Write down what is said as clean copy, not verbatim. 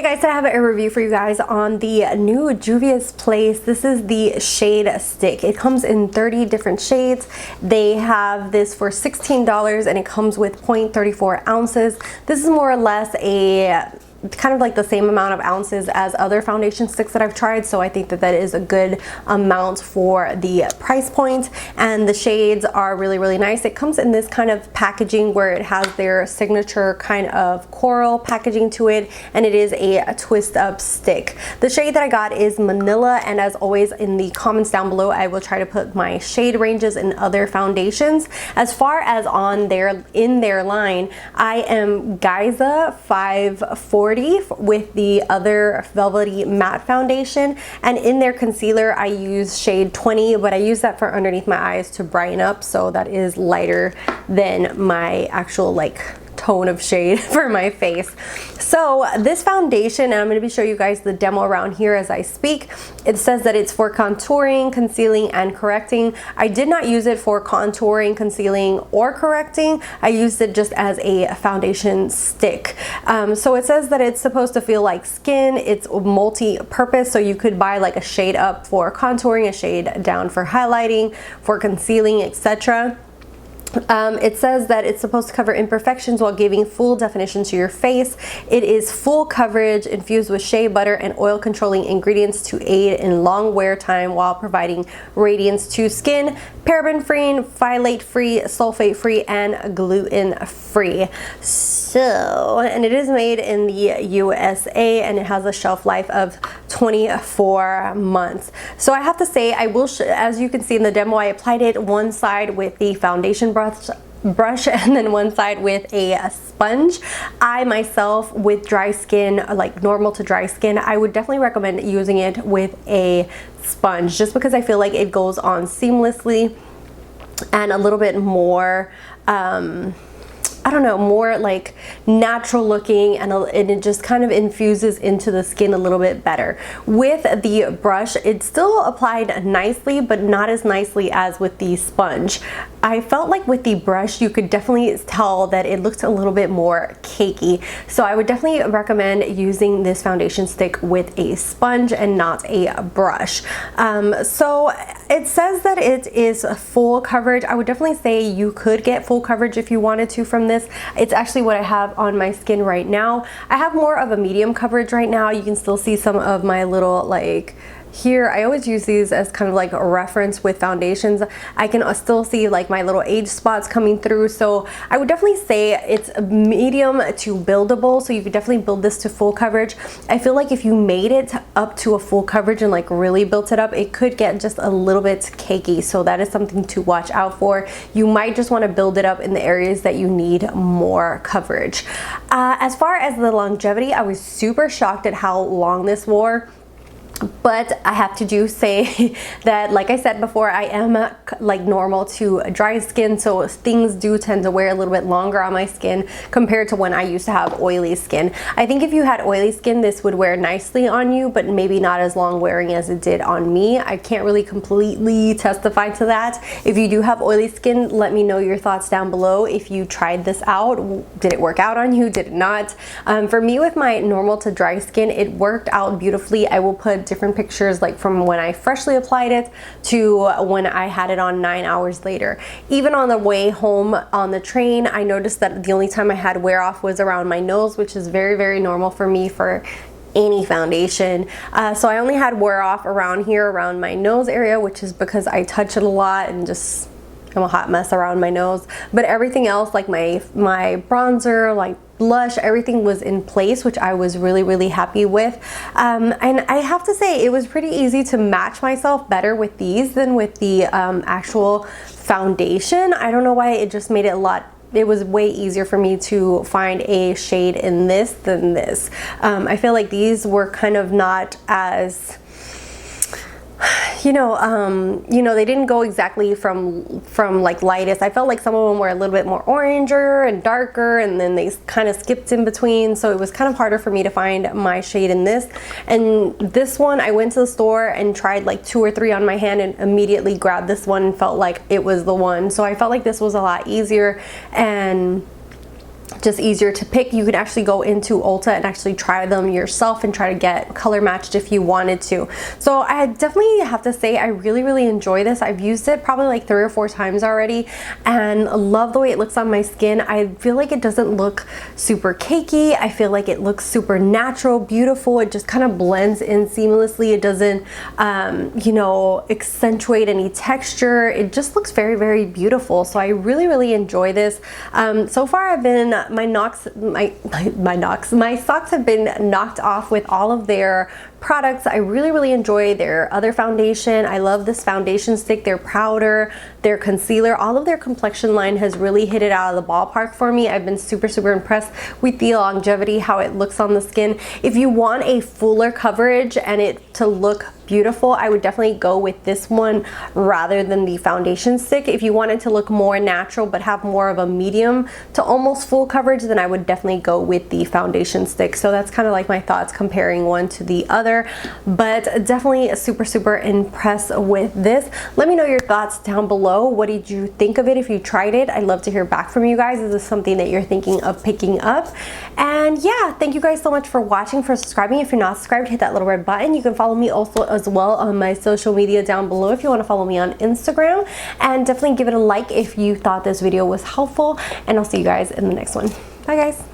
Hey guys, so I have a review for you guys on the new Juvia's Place. This is the shade stick. It comes in 30 different shades. They have this for $16 and it comes with 0.34 ounces. This is more or less a kind of like the same amount of ounces as other foundation sticks that I've tried, so I think that that is a good amount for the price point, and the shades are really nice. It comes in this kind of packaging where it has their signature kind of coral packaging to it, and it is a twist up stick. The shade that I got is Manila, and as always in the comments down below I will try to put my shade ranges in other foundations. As far as on in their line, I am Giza 540 with the other velvety matte foundation, and in their concealer I use shade 20, but I use that for underneath my eyes to brighten up, so that is lighter than my actual like tone of shade for my face. So this foundation, and I'm going to be showing you guys the demo around here as I speak. It says that it's for contouring, concealing, and correcting. I did not use it for contouring, concealing, or correcting. I used it just as a foundation stick. So it says that it's supposed to feel like skin. It's multi-purpose, so you could buy like a shade up for contouring, a shade down for highlighting, for concealing, etc. It says that it's supposed to cover imperfections while giving full definition to your face. It is full coverage infused with shea butter and oil controlling ingredients to aid in long wear time while providing radiance to skin. Paraben free, phthalate free, sulfate free, and gluten free. So, and it is made in the USA, and it has a shelf life of 24 months. So I have to say, I will, as you can see in the demo, I applied it one side with the foundation brush and then one side with a sponge. I myself, with dry skin, like normal to dry skin, I would definitely recommend using it with a sponge, just because I feel like it goes on seamlessly and a little bit more I don't know, more like natural looking, and it just kind of infuses into the skin a little bit better. With the brush, it still applied nicely, but not as nicely as with the sponge. I felt like with the brush, you could definitely tell that it looked a little bit more cakey. So I would definitely recommend using this foundation stick with a sponge and not a brush. So it says that it is full coverage. I would definitely say you could get full coverage if you wanted to from this. It's actually what I have on my skin right now. I have more of a medium coverage right now. You can still see some of my little like here. I always use these as kind of like a reference with foundations. I can still see like my little age spots coming through, so I would definitely say it's medium to buildable, so you could definitely build this to full coverage. I feel like if you made it up to a full coverage and like really built it up, it could get just a little bit cakey, so that is something to watch out for. You might just want to build it up in the areas that you need more coverage. As far as the longevity, I was super shocked at how long this wore. But I have to say that, like I said before, I am like normal to dry skin, so things do tend to wear a little bit longer on my skin compared to when I used to have oily skin. I think if you had oily skin, this would wear nicely on you, but maybe not as long wearing as it did on me. I can't really completely testify to that. If you do have oily skin, let me know your thoughts down below. If you tried this out, did it work out on you? Did it not? For me, with my normal to dry skin, it worked out beautifully. I will put different pictures like from when I freshly applied it to when I had it on 9 hours later. Even on the way home on the train, I noticed that the only time I had wear off was around my nose, which is very normal for me for any foundation. So I only had wear off around here, around my nose area, which is because I touch it a lot and just I'm a hot mess around my nose. But everything else, like my bronzer, like blush, everything was in place, which I was really happy with. And I have to say, it was pretty easy to match myself better with these than with the actual foundation. I don't know why, it just made it it was way easier for me to find a shade in this than this. I feel like these were kind of not as, they didn't go exactly from like lightest. I felt like some of them were a little bit more oranger and darker, and then they kind of skipped in between, so it was kind of harder for me to find my shade in this. And this one, I went to the store and tried like 2 or 3 on my hand and immediately grabbed this one and felt like it was the one. So I felt like this was a lot easier and just easier to pick. You can actually go into Ulta and actually try them yourself and try to get color matched if you wanted to. So I definitely have to say I really enjoy this. I've used it probably like 3 or 4 times already and love the way it looks on my skin. I feel like it doesn't look super cakey. I feel like it looks super natural, beautiful. It just kind of blends in seamlessly. It doesn't you know, accentuate any texture. It just looks very beautiful. So I really enjoy this. So far I've been my socks have been knocked off with all of their products. I really enjoy their other foundation. I love this foundation stick, their powder, their concealer. All of their complexion line has really hit it out of the ballpark for me. I've been super impressed with the longevity, how it looks on the skin. If you want a fuller coverage and it to look beautiful, I would definitely go with this one rather than the foundation stick. If you wanted to look more natural but have more of a medium to almost full coverage, then I would definitely go with the foundation stick. So that's kind of like my thoughts comparing one to the other, but definitely super impressed with this. Let me know your thoughts down below. What did you think of it? If you tried it, I'd love to hear back from you guys. Is this something that you're thinking of picking up? And yeah, thank you guys so much for watching, for subscribing. If you're not subscribed, hit that little red button. You can follow me also as well on my social media down below if you want to follow me on Instagram, and definitely give it a like if you thought this video was helpful, and I'll see you guys in the next one. Bye guys.